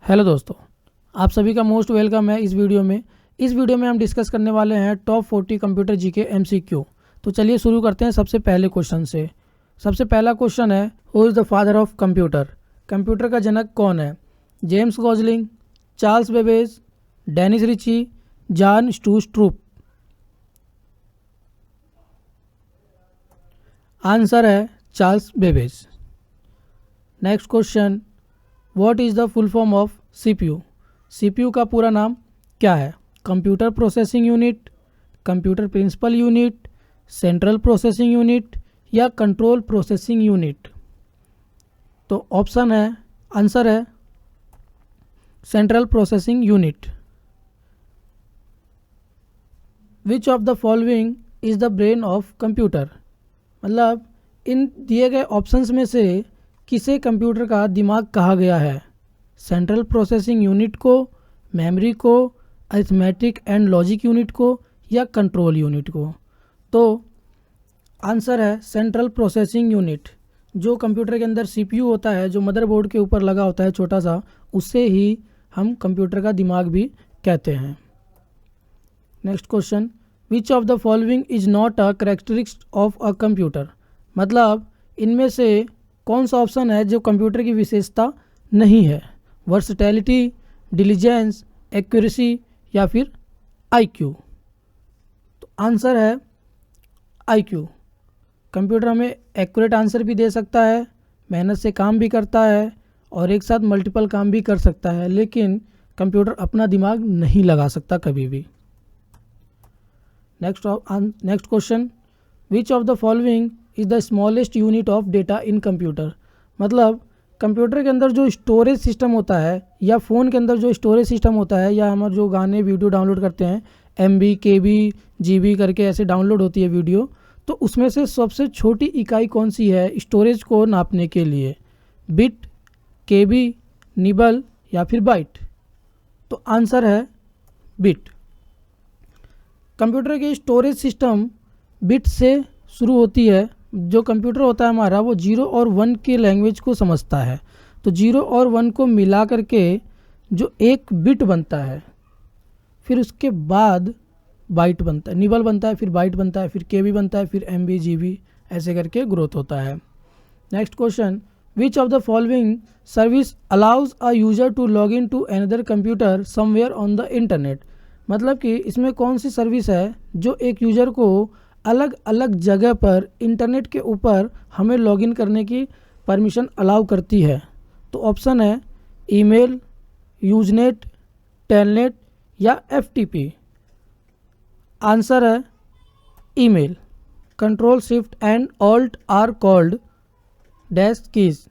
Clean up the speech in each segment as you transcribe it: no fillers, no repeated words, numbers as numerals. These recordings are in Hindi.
हेलो दोस्तों, आप सभी का मोस्ट वेलकम है इस वीडियो में। इस वीडियो में हम डिस्कस करने वाले हैं टॉप 40 कंप्यूटर जीके एमसीक्यू। तो चलिए शुरू करते हैं सबसे पहले क्वेश्चन से। सबसे पहला क्वेश्चन है, who is the father of computer? Computer का जनक कौन है? James Gosling, Charles Babbage, Dennis Ritchie, John Stroustrup. Answer है Charles Babbage. Next question, what is the full form of CPU? CPU का पूरा नाम क्या है? Computer processing unit, computer principal unit, central processing unit या कंट्रोल प्रोसेसिंग यूनिट? तो ऑप्शन है, आंसर है central processing unit. Which of the following is the brain of computer? मतलब इन दिए गए ऑप्शंस में से किसे कंप्यूटर का दिमाग कहा गया है? सेंट्रल प्रोसेसिंग यूनिट को, मेमोरी को, अरिथमेटिक एंड लॉजिक यूनिट को या कंट्रोल यूनिट को? तो आंसर है सेंट्रल प्रोसेसिंग यूनिट। जो कंप्यूटर के अंदर सीपीयू होता है, जो मदरबोर्ड के ऊपर लगा होता है छोटा सा, उससे ही हम कंप्यूटर का दिमाग भी कहते हैं। Next question, which of the following is not a characteristic of a computer? मतलब इनमें से कौन सा ऑप्शन है जो कंप्यूटर की विशेषता नहीं है? वर्सटैलिटी, डिलीजेंस, एक्यूरेसी या फिर आईक्यू? तो आंसर है आईक्यू। कंप्यूटर हमें एक्यूरेट आंसर भी दे सकता है, मेहनत से काम भी करता है और एक साथ मल्टीपल काम भी कर सकता है, लेकिन कंप्यूटर अपना दिमाग नहीं लगा सकता कभी भी। Next question, which of the following is the smallest unit of data in computer? मतलब कंप्यूटर के अंदर जो स्टोरेज सिस्टम होता है या फ़ोन के अंदर जो स्टोरेज सिस्टम होता है या हमारे जो गाने वीडियो डाउनलोड करते हैं, MB, KB, GB करके ऐसे डाउनलोड होती है वीडियो, तो उसमें से सबसे छोटी इकाई कौन सी है स्टोरेज को नापने के लिए? बिट, KB, निबल या फिर बाइट? तो आंसर है बिट। कंप्यूटर की स्टोरेज सिस्टम बिट से शुरू होती है। जो कंप्यूटर होता है हमारा, वो 0 और 1 के लैंग्वेज को समझता है। तो 0 और 1 को मिला करके जो एक बिट बनता है, फिर उसके बाद बाइट बनता है, निबल बनता है, फिर बाइट बनता है, फिर KB बनता है, फिर MB, GB, ऐसे करके ग्रोथ होता है। Next question, which of the following service allows a user to log in to another computer somewhere on the internet? मतलब कि इसमें कौन सी सर्विस है जो एक यूज़र को अलग अलग जगह पर इंटरनेट के ऊपर हमें लॉगिन करने की परमिशन अलाउ करती है? तो ऑप्शन है ईमेल, यूजनेट, टेलनेट या FTP? आंसर है email. Control, shift and alt are called dash keys.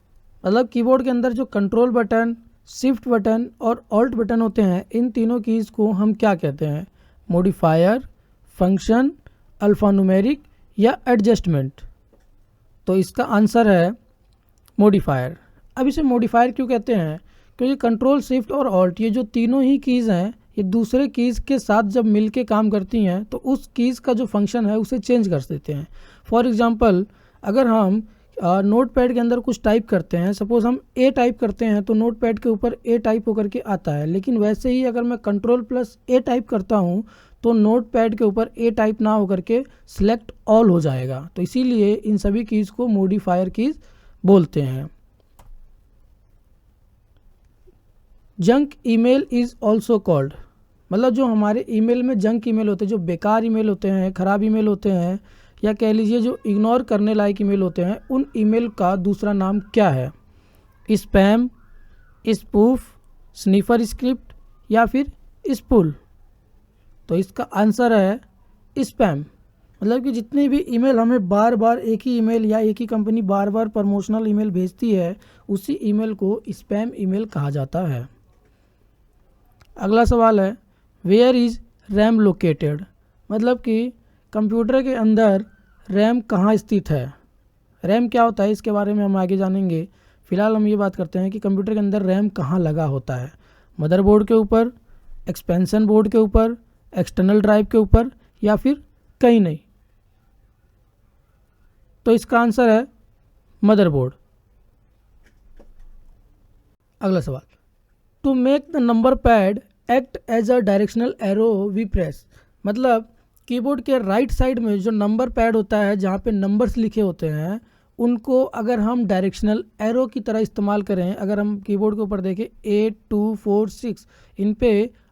मतलब कीबोर्ड के अंदर जो कंट्रोल बटन, शिफ्ट बटन और ऑल्ट बटन होते हैं, इन तीनों कीज़ को हम क्या कहते हैं? मॉडिफायर, फंक्शन, अल्फ़ान्यूमेरिक या एडजस्टमेंट? तो इसका आंसर है मॉडिफायर। अब इसे मॉडिफायर क्यों कहते हैं? क्योंकि कंट्रोल, शिफ्ट और ऑल्ट, ये जो तीनों ही कीज़ हैं, ये दूसरे कीज़ के साथ जब मिल के काम करती हैं तो उस कीज़ का जो फंक्शन है उसे चेंज कर देते हैं। फॉर एग्ज़ाम्पल, अगर हम नोट पैड के अंदर कुछ टाइप करते हैं, सपोज़ हम A टाइप करते हैं तो नोट पैड के ऊपर A टाइप होकर के आता है, लेकिन वैसे ही अगर मैं कंट्रोल+A टाइप करता हूँ तो नोट पैड के ऊपर A टाइप ना होकर के सिलेक्ट ऑल हो जाएगा। तो इसीलिए इन सभी कीज़ को मॉडिफायर कीज़ बोलते हैं। Junk email is also called. मतलब जो हमारे ईमेल में जंक ईमेल होते हैं, जो बेकार ईमेल होते हैं, ख़राब ईमेल होते हैं, या कह लीजिए जो इग्नोर करने लायक ईमेल होते हैं, उन ईमेल का दूसरा नाम क्या है? स्पैम, स्पूफ, स्नीफर स्क्रिप्ट या फिर स्पूल? तो इसका आंसर है स्पैम। मतलब कि जितनी भी ईमेल हमें बार बार एक ही ईमेल या एक ही कंपनी बार बार प्रमोशनल ईमेल भेजती है, उसी ईमेल को स्पैम ईमेल कहा जाता है। अगला सवाल है, वेयर इज़ रैम लोकेटेड? मतलब कि कंप्यूटर के अंदर रैम कहाँ स्थित है? रैम क्या होता है इसके बारे में हम आगे जानेंगे। फिलहाल हम ये बात करते हैं कि कंप्यूटर के अंदर रैम कहाँ लगा होता है। मदरबोर्ड के ऊपर, एक्सपेंशन बोर्ड के ऊपर, एक्सटर्नल ड्राइव के ऊपर या फिर कहीं नहीं? तो इसका आंसर है मदरबोर्ड। अगला सवाल, to make the number pad act as a directional arrow we press, मतलब कीबोर्ड के राइट साइड में जो नंबर पैड होता है जहाँ पे नंबर्स लिखे होते हैं उनको अगर हम डायरेक्शनल एरो की तरह इस्तेमाल करें, अगर हम कीबोर्ड के ऊपर देखें 8, 2, 4, 6 इन पे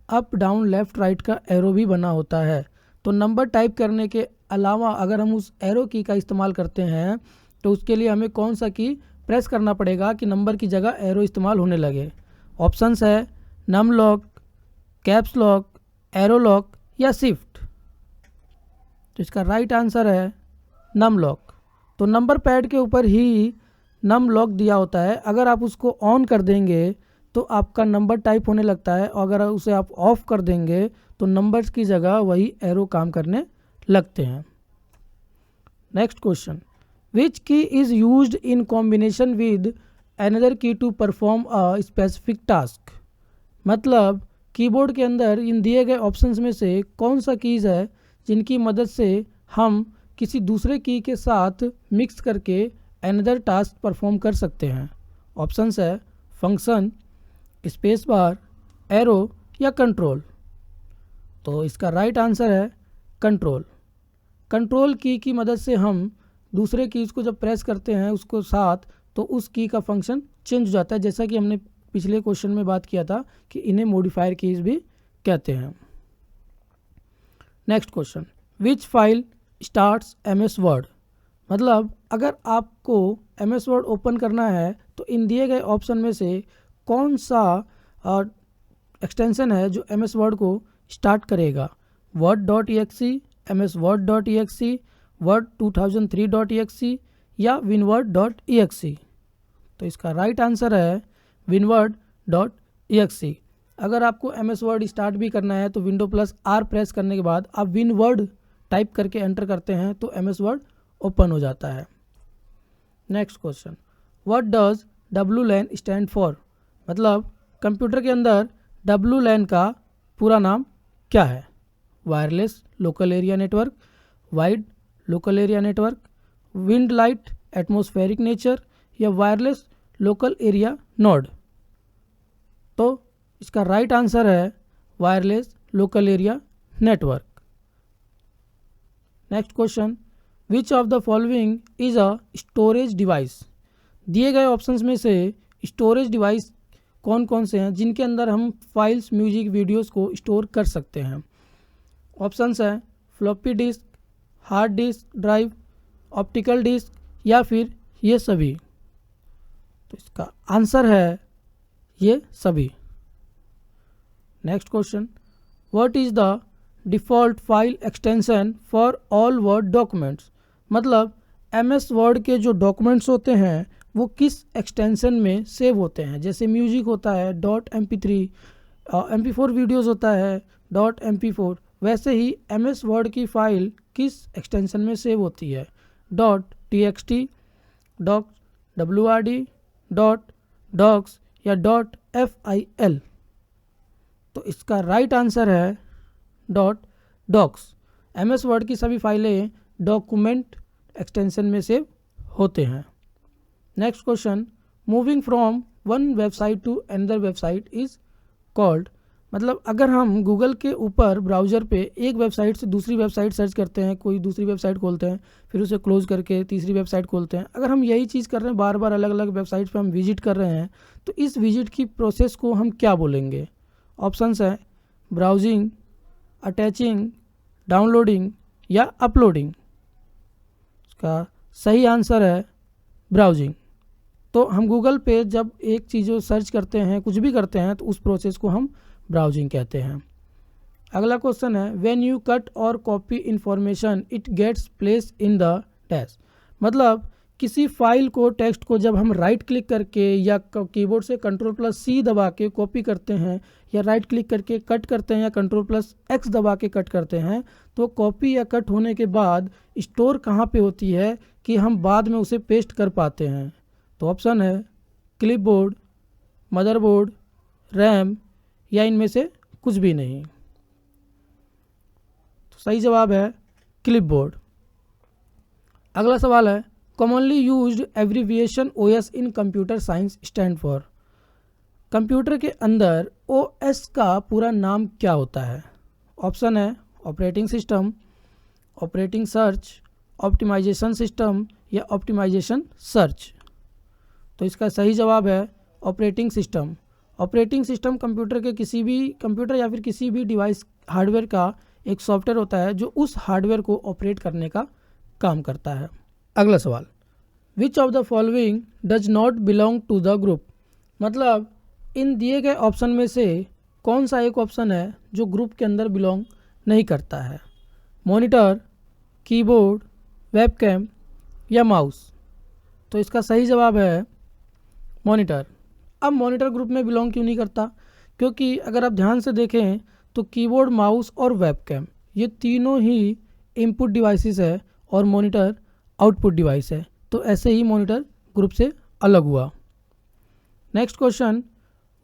अप डाउन लेफ़्ट राइट का एरो भी बना होता है। तो नंबर टाइप करने के अलावा अगर हम उस एरो की का इस्तेमाल करते हैं तो उसके लिए हमें कौन सा की प्रेस करना पड़ेगा कि नंबर की जगह एरो इस्तेमाल होने लगे। ऑप्शंस है num lock, caps lock, arrow lock या शिफ्ट। तो इसका राइट आंसर है नम लॉक। तो नंबर पैड के ऊपर ही नम लॉक दिया होता है, अगर आप उसको ऑन कर देंगे तो आपका नंबर टाइप होने लगता है और अगर उसे आप ऑफ कर देंगे तो नंबर्स की जगह वही एरो काम करने लगते हैं। Next question, which key is used in combination with another key to perform a specific task, मतलब कीबोर्ड के अंदर इन दिए गए ऑप्शंस में से कौन सा कीज़ है जिनकी मदद से हम किसी दूसरे की के साथ मिक्स करके अनदर टास्क परफॉर्म कर सकते हैं। ऑप्शंस है फंक्शन, स्पेस बार, एरो या कंट्रोल। तो इसका राइट आंसर है कंट्रोल। कंट्रोल की मदद से हम दूसरे कीज़ को जब प्रेस करते हैं उसको साथ तो उस की का फंक्शन चेंज हो जाता है, जैसा कि हमने पिछले क्वेश्चन में बात किया था कि इन्हें मॉडिफायर कीज़ भी कहते हैं। नेक्स्ट क्वेश्चन, विच फाइल स्टार्ट्स एमएस वर्ड, मतलब अगर आपको एमएस वर्ड ओपन करना है तो इन दिए गए ऑप्शन में से कौन सा एक्सटेंशन है जो एमएस वर्ड को स्टार्ट करेगा। word.exe, ms word.exe, word 2003.exe या winword.exe। तो इसका राइट आंसर है winword.exe। अगर आपको एमएस वर्ड स्टार्ट भी करना है तो विंडो प्लस आर प्रेस करने के बाद आप winword टाइप करके एंटर करते हैं तो एमएस वर्ड ओपन हो जाता है। Next question, what does WLAN stand for, मतलब कंप्यूटर के अंदर WLAN का पूरा नाम क्या है। Wireless local area network, wide local area network, wind light atmospheric nature या वायरलेस लोकल एरिया नोड। तो इसका राइट आंसर है wireless local area network. Next question, which of the following is a storage device, दिए गए ऑप्शंस में से स्टोरेज डिवाइस कौन कौन से हैं जिनके अंदर हम फाइल्स, म्यूजिक, वीडियोस को स्टोर कर सकते हैं। ऑप्शंस हैं floppy disk, hard disk drive, optical disk या फिर ये सभी। तो इसका आंसर है ये सभी। Next question, what is the default file extension for all word documents, मतलब एमएस वर्ड के जो डॉक्यूमेंट्स होते हैं वो किस एक्सटेंशन में सेव होते हैं। जैसे म्यूजिक होता है .mp3, mp4 वीडियोस होता है .mp4, वैसे ही एमएस वर्ड की फ़ाइल किस एक्सटेंशन में सेव होती है .txt, .wrd, .docs या .fil। तो इसका राइट आंसर है .docs। एमएस वर्ड की सभी फाइलें डॉक्यूमेंट एक्सटेंशन में सेव होते हैं। Next question, moving from one website to another website is called, मतलब अगर हम गूगल के ऊपर ब्राउज़र पे एक वेबसाइट से दूसरी वेबसाइट सर्च करते हैं, कोई दूसरी वेबसाइट खोलते हैं, फिर उसे क्लोज करके तीसरी वेबसाइट खोलते हैं, अगर हम यही चीज़ कर रहे हैं, बार बार अलग अलग वेबसाइट पे हम विजिट कर रहे हैं, तो इस विजिट की प्रोसेस को हम क्या बोलेंगे। ऑप्शंस है ब्राउजिंग, अटैचिंग, डाउनलोडिंग या अपलोडिंग। इसका सही आंसर है ब्राउजिंग। तो हम गूगल पे जब एक चीज़ सर्च करते हैं, कुछ भी करते हैं, तो उस प्रोसेस को हम ब्राउजिंग कहते हैं। अगला क्वेश्चन है, when you cut or copy information it gets place in the dash, मतलब किसी फाइल को, टेक्स्ट को जब हम राइट क्लिक करके या कीबोर्ड से Ctrl+C दबा के कॉपी करते हैं या राइट क्लिक करके कट करते हैं या Ctrl+X दबा के कट करते हैं, तो कॉपी या कट होने के बाद स्टोर कहाँ पे होती है कि हम बाद में उसे पेस्ट कर पाते हैं। तो ऑप्शन है क्लिपबोर्ड, मदरबोर्ड, रैम या इनमें से कुछ भी नहीं। तो सही जवाब है क्लिपबोर्ड। अगला सवाल है, commonly used abbreviation OS in computer science stand for, computer के अंदर ओएस का पूरा नाम क्या होता है? ऑप्शन है operating system, operating search, optimization system या ऑप्टिमाइजेशन सर्च। तो इसका सही जवाब है ऑपरेटिंग सिस्टम। ऑपरेटिंग सिस्टम कंप्यूटर या फिर किसी भी डिवाइस हार्डवेयर का एक सॉफ्टवेयर होता है जो उस हार्डवेयर को ऑपरेट करने का काम करता है। अगला सवाल, which of the following does not belong to the group? मतलब इन दिए गए ऑप्शन में से कौन सा एक ऑप्शन है जो ग्रुप के अंदर बिलोंग नहीं करता है? मॉनिटर, कीबोर्ड, वेबकैम या माउस? तो इसका सही जवाब है मॉनिटर। अब मॉनिटर ग्रुप में बिलोंग क्यों नहीं करता? क्योंकि अगर आप ध्यान से देखें तो कीबोर्ड, माउस और वेबकैम ये तीनों ही इनपुट डिवाइसेस है और मॉनिटर आउटपुट डिवाइस है, तो ऐसे ही मॉनिटर ग्रुप से अलग हुआ। Next question,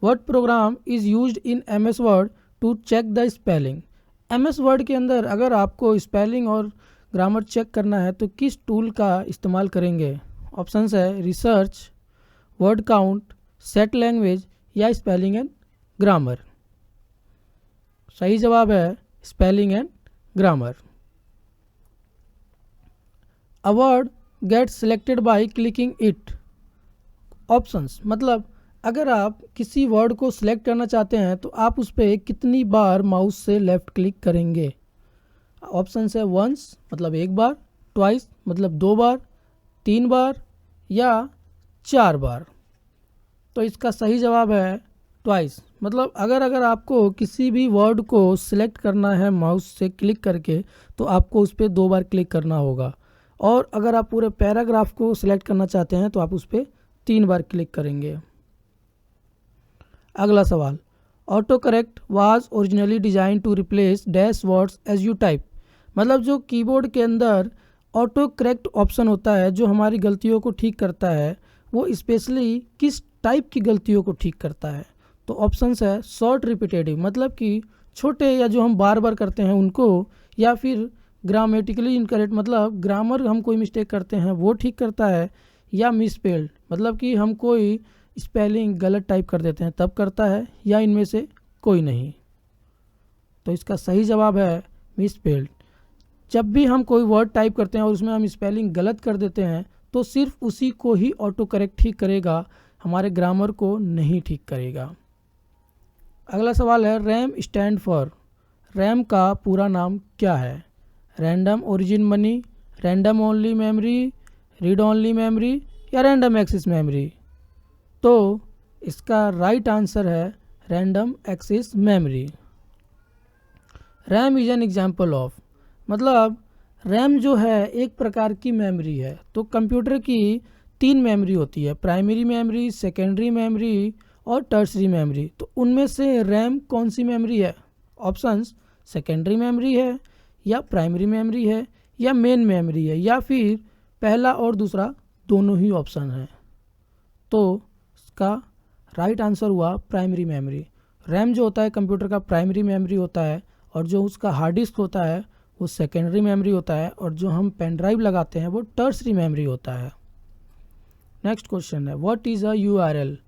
what program is used in MS Word to check the spelling? MS Word के अंदर अगर आपको स्पेलिंग और ग्रामर चेक करना है तो किस टूल का इस्तेमाल करेंगे? ऑप्शंस है research, word count, set language या स्पेलिंग एंड ग्रामर। सही जवाब है spelling and grammar. A word gets selected by clicking it. Options, मतलब अगर आप किसी वर्ड को सिलेक्ट करना चाहते हैं तो आप उस पर कितनी बार माउस से लेफ़्ट क्लिक करेंगे? ऑप्शंस है वंस मतलब एक बार, ट्वाइस मतलब दो बार, तीन बार या चार बार। तो इसका सही जवाब है ट्वाइस। मतलब अगर आपको किसी भी वर्ड को सिलेक्ट करना है माउस से क्लिक करके तो आपको उस पर दो बार क्लिक करना होगा, और अगर आप पूरे पैराग्राफ को सिलेक्ट करना चाहते हैं तो आप उस पर तीन बार क्लिक करेंगे। अगला सवाल, auto correct was originally designed to replace dash words as you type. मतलब जो कीबोर्ड के अंदर ऑटो करेक्ट ऑप्शन होता है जो हमारी गलतियों को ठीक करता है, वो स्पेशली किस टाइप की गलतियों को ठीक करता है? तो ऑप्शंस है शॉर्ट रिपीटेटिव, मतलब कि छोटे या जो हम बार बार करते हैं उनको, या फिर ग्रामेटिकली इनकरेक्ट, मतलब ग्रामर हम कोई मिस्टेक करते हैं वो ठीक करता है, या मिसस्पेल्ड मतलब कि हम कोई स्पेलिंग गलत टाइप कर देते हैं तब करता है, या इनमें से कोई नहीं। तो इसका सही जवाब है मिसस्पेल्ड। जब भी हम कोई वर्ड टाइप करते हैं और उसमें हम स्पेलिंग गलत कर देते हैं तो सिर्फ उसी को ही ऑटो करेक्ट ठीक करेगा, हमारे ग्रामर को नहीं ठीक करेगा। अगला सवाल है रैम स्टैंड फॉर। रैम का पूरा नाम क्या है? Random origin money, random only memory, read only memory या रैंडम एक्सेस मेमोरी? तो इसका राइट आंसर है random access memory. RAM is an example of, मतलब रैम जो है एक प्रकार की मेमोरी है। तो कंप्यूटर की तीन मेमोरी होती है, प्राइमरी मेमोरी, सेकेंडरी मेमोरी और टर्सरी मेमोरी। तो उनमें से रैम कौन सी मेमोरी है? ऑप्शंस सेकेंडरी मेमोरी है, या प्राइमरी मेमोरी है, या मेन मेमोरी है, या फिर पहला और दूसरा दोनों ही ऑप्शन है। तो इसका राइट आंसर हुआ प्राइमरी मेमोरी। रैम जो होता है कंप्यूटर का प्राइमरी मेमोरी होता है, और जो उसका हार्ड डिस्क होता है वो सेकेंडरी मेमोरी होता है, और जो हम पेन ड्राइव लगाते हैं वो टर्सरी मेमोरी होता है। नेक्स्ट क्वेश्चन है what is a URL?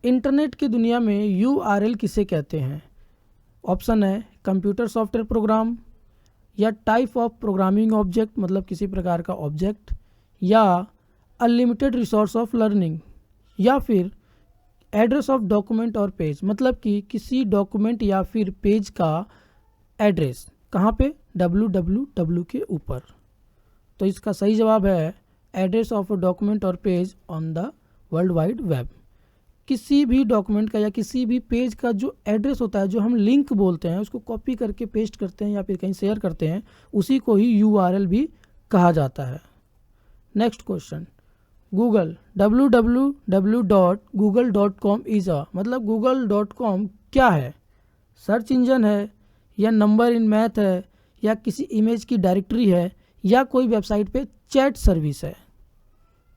Internet की दुनिया में यूआरएल किसे कहते हैं? ऑप्शन है कंप्यूटर सॉफ्टवेयर प्रोग्राम, या टाइप ऑफ प्रोग्रामिंग ऑब्जेक्ट मतलब किसी प्रकार का ऑब्जेक्ट, या अनलिमिटेड रिसोर्स ऑफ लर्निंग, या फिर एड्रेस ऑफ डॉक्यूमेंट और पेज मतलब कि किसी डॉक्यूमेंट या फिर पेज का एड्रेस कहाँ पे? www के ऊपर। तो इसका सही जवाब है एड्रेस ऑफ अ डॉक्यूमेंट और page on the world wide web. किसी भी डॉक्यूमेंट का या किसी भी पेज का जो एड्रेस होता है, जो हम लिंक बोलते हैं, उसको कॉपी करके पेस्ट करते हैं या फिर कहीं शेयर करते हैं, उसी को ही यूआरएल भी कहा जाता है। Next question, Google www.google.com is a, मतलब google.com क्या है? सर्च इंजन है, या नंबर इन मैथ है, या किसी इमेज की डायरेक्टरी है, या कोई वेबसाइट पे चैट सर्विस है?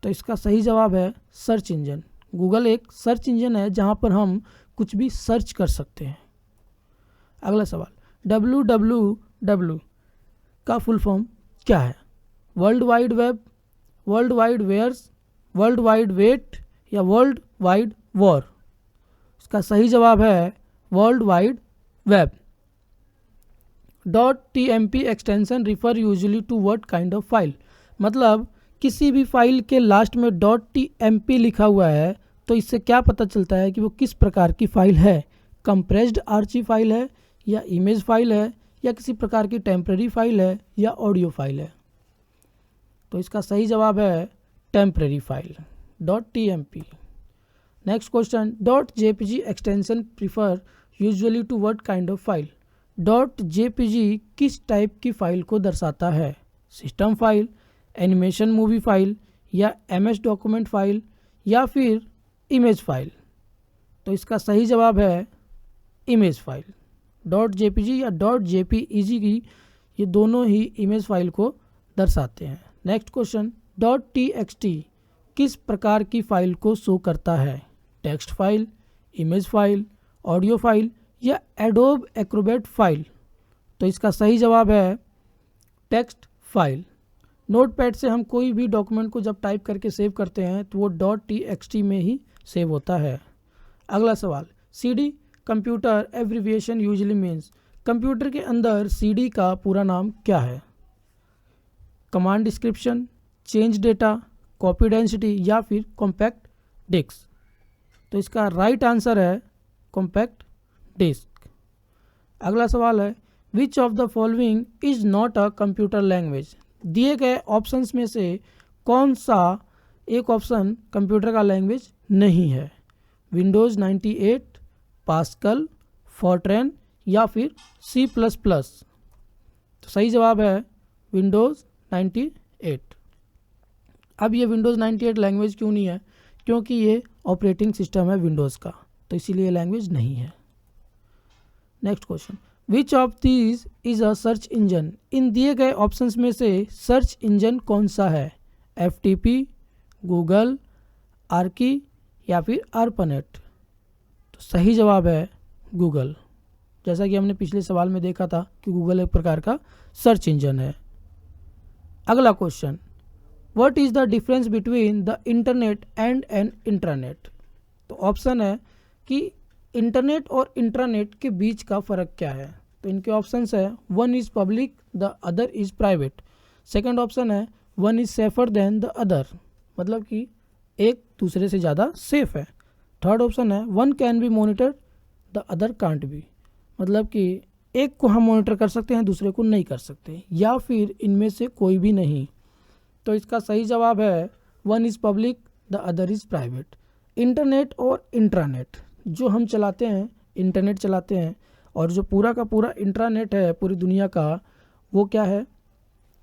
तो इसका सही जवाब है सर्च इंजन। गूगल एक सर्च इंजन है जहाँ पर हम कुछ भी सर्च कर सकते हैं। अगला सवाल, www का फुल फॉर्म क्या है? World wide web, world wide wares, world wide wet या वर्ल्ड वाइड वॉर? इसका सही जवाब है world wide web. .tmp extension refer usually to what kind of file, मतलब किसी भी फाइल के लास्ट में .tmp लिखा हुआ है तो इससे क्या पता चलता है कि वो किस प्रकार की फाइल है, कंप्रेस्ड आरजी फाइल है या इमेज फाइल है या किसी प्रकार की टेम्परेरी फाइल है या ऑडियो फाइल है। तो इसका सही जवाब है temporary file .tmp। Next question, .jpg extension prefer usually to what kind of file. .jpg किस टाइप की फाइल को दर्शाता है, system file, animation movie file या MS डॉक्यूमेंट फाइल या फिर इमेज फाइल। तो इसका सही जवाब है इमेज फाइल। .jpg या .jpeg की ये दोनों ही इमेज फाइल को दर्शाते हैं। नेक्स्ट क्वेश्चन, .txt किस प्रकार की फाइल को शो करता है, text file, image file, audio file या एडोब एक्रोबैट फाइल। तो इसका सही जवाब है टेक्स्ट फाइल। नोटपैड से हम कोई भी डॉक्यूमेंट को जब टाइप करके सेव करते हैं तो वो .txt में ही सेव होता है। अगला सवाल, CD computer abbreviation usually means, computer के अंदर CD का पूरा नाम क्या है, command description, change data, copy density या फिर कॉम्पैक्ट डिस्क। तो इसका राइट आंसर है कॉम्पैक्ट डिस्क। अगला सवाल है, विच of the following is not a computer language. दिए गए ऑप्शंस में से कौन सा एक ऑप्शन कंप्यूटर का लैंग्वेज नहीं है, विंडोज़ 98, पास्कल, फॉर्ट्रैन या फिर C++। तो सही जवाब है विंडोज़ 98। अब ये विंडोज़ 98 लैंग्वेज क्यों नहीं है, क्योंकि ये ऑपरेटिंग सिस्टम है विंडोज़ का, तो इसीलिए लैंग्वेज नहीं है। Next question, which of these is a search engine. इन दिए गए ऑप्शंस में से सर्च इंजन कौन सा है, FTP, गूगल, आर्की या फिर ARPANET। तो सही जवाब है गूगल, जैसा कि हमने पिछले सवाल में देखा था कि गूगल एक प्रकार का सर्च इंजन है। अगला question, what is the difference between the internet and an intranet. तो ऑप्शन है कि इंटरनेट और इंट्रानेट के बीच का फ़र्क क्या है। तो इनके ऑप्शंस है, one is public the other is private. Second option है one is safer than the other, मतलब कि एक दूसरे से ज़्यादा सेफ है। थर्ड ऑप्शन है one can be monitor the other can't be, मतलब कि एक को हम मॉनिटर कर सकते हैं दूसरे को नहीं कर सकते, या फिर इनमें से कोई भी नहीं। तो इसका सही जवाब है one is public the other is private. Internet और इंट्रानेट, जो हम चलाते हैं इंटरनेट चलाते हैं, और जो पूरा का पूरा इंट्रानेट है पूरी दुनिया का, वो क्या है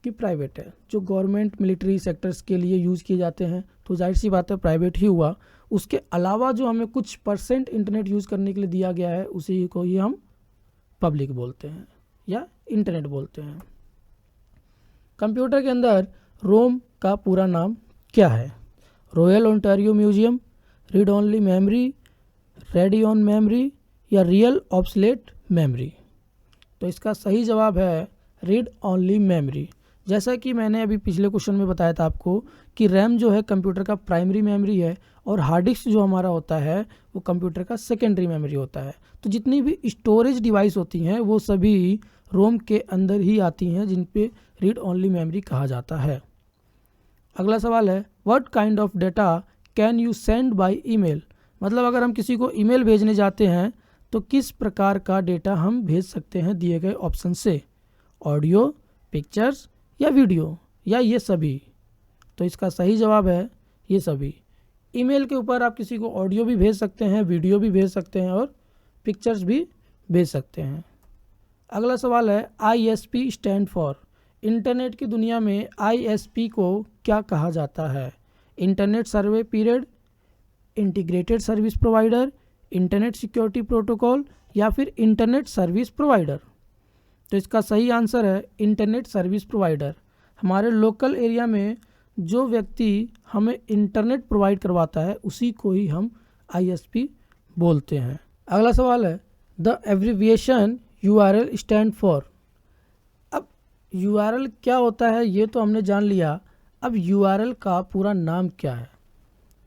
कि प्राइवेट है। जो गवर्नमेंट मिलिट्री सेक्टर्स के लिए यूज़ किए जाते हैं तो जाहिर सी बात है प्राइवेट ही हुआ। उसके अलावा जो हमें कुछ % इंटरनेट यूज़ करने के लिए दिया गया है उसी को ही हम पब्लिक बोलते हैं या इंटरनेट बोलते हैं। कंप्यूटर के अंदर रोम का पूरा नाम क्या है, royal Ontario museum, read only memory, ready on memory या रियल ऑब्सलेट मेमोरी। तो इसका सही जवाब है रीड ओनली मेमोरी। जैसा कि मैंने अभी पिछले क्वेश्चन में बताया था आपको कि रैम जो है कंप्यूटर का प्राइमरी मेमोरी है और हार्ड डिस्क जो हमारा होता है वो कंप्यूटर का सेकेंडरी मेमोरी होता है। तो जितनी भी स्टोरेज डिवाइस होती हैं वो सभी रोम के अंदर ही आती हैं, जिन पे रीड ओनली मेमोरी कहा जाता है। अगला सवाल है, what kind of data can you send by email. मतलब अगर हम किसी को ईमेल भेजने जाते हैं तो किस प्रकार का डेटा हम भेज सकते हैं दिए गए ऑप्शन से, ऑडियो, पिक्चर्स या वीडियो या ये सभी। तो इसका सही जवाब है ये सभी। ईमेल के ऊपर आप किसी को ऑडियो भी भेज सकते हैं, वीडियो भी भेज सकते हैं और पिक्चर्स भी भेज सकते हैं। अगला सवाल है, ISP स्टैंड फॉर। इंटरनेट की दुनिया में ISP को क्या कहा जाता है, internet survey period, integrated service provider, internet security protocol या फिर इंटरनेट सर्विस प्रोवाइडर। तो इसका सही आंसर है इंटरनेट सर्विस प्रोवाइडर। हमारे लोकल एरिया में जो व्यक्ति हमें इंटरनेट प्रोवाइड करवाता है उसी को ही हम ISP बोलते हैं। अगला सवाल है, the abbreviation URL stand for. अब URL क्या होता है ये तो हमने जान लिया, अब URL का पूरा नाम क्या है।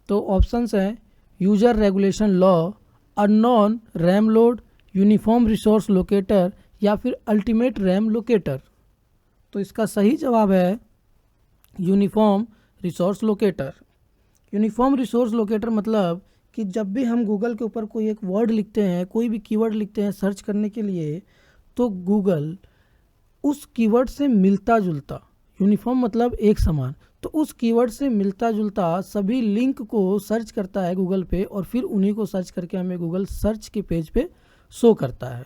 तो ऑप्शंस हैं user regulation law, unknown RAM load, uniform resource locator या फिर अल्टीमेट रैम लोकेटर। तो इसका सही जवाब है uniform resource locator. Uniform resource locator मतलब कि जब भी हम गूगल के ऊपर कोई एक वर्ड लिखते हैं, कोई भी कीवर्ड लिखते हैं सर्च करने के लिए, तो गूगल उस कीवर्ड से मिलता जुलता, यूनिफॉर्म मतलब एक समान, तो उस कीवर्ड से मिलता जुलता सभी लिंक को सर्च करता है गूगल पे और फिर उन्हीं को सर्च करके हमें गूगल सर्च के पेज पे शो करता है।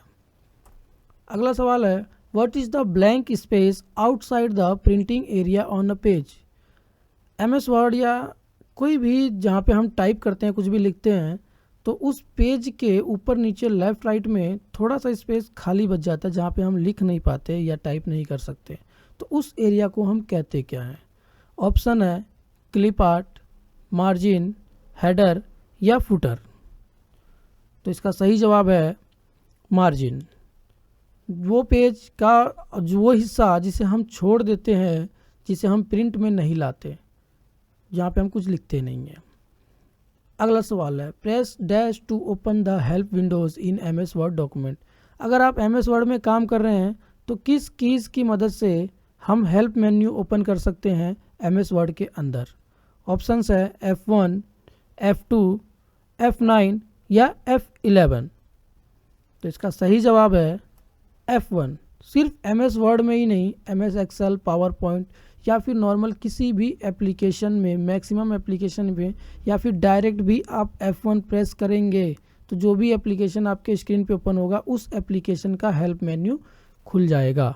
अगला सवाल है what is the blank space outside the printing area on a page. MS word या कोई भी जहाँ पे हम टाइप करते हैं, कुछ भी लिखते हैं, तो उस पेज के ऊपर नीचे लेफ़्ट राइट में थोड़ा सा स्पेस खाली बच जाता है जहाँ पे हम लिख नहीं पाते या टाइप नहीं कर सकते, तो उस एरिया को हम कहते क्या हैं। ऑप्शन है क्लिप आर्ट, मार्जिन, हेडर या फुटर। तो इसका सही जवाब है मार्जिन। वो पेज का जो वो हिस्सा जिसे हम छोड़ देते हैं, जिसे हम प्रिंट में नहीं लाते, जहाँ पे हम कुछ लिखते नहीं हैं। अगला सवाल है press dash to open the help windows in MS Word document. अगर आप MS वर्ड में काम कर रहे हैं तो किस कीज़ की मदद से हम हेल्प मेन्यू ओपन कर सकते हैं MS वर्ड के अंदर। ऑप्शंस है F1, F2, F9 या F11। तो इसका सही जवाब है F1। सिर्फ MS वर्ड में ही नहीं, MS एक्सेल, पावर पॉइंट या फिर नॉर्मल किसी भी एप्लीकेशन में, मैक्सिमम एप्लीकेशन में या फिर डायरेक्ट भी आप F1 प्रेस करेंगे तो जो भी एप्लीकेशन आपके स्क्रीन पे ओपन होगा उस एप्लीकेशन का हेल्प मेन्यू खुल जाएगा।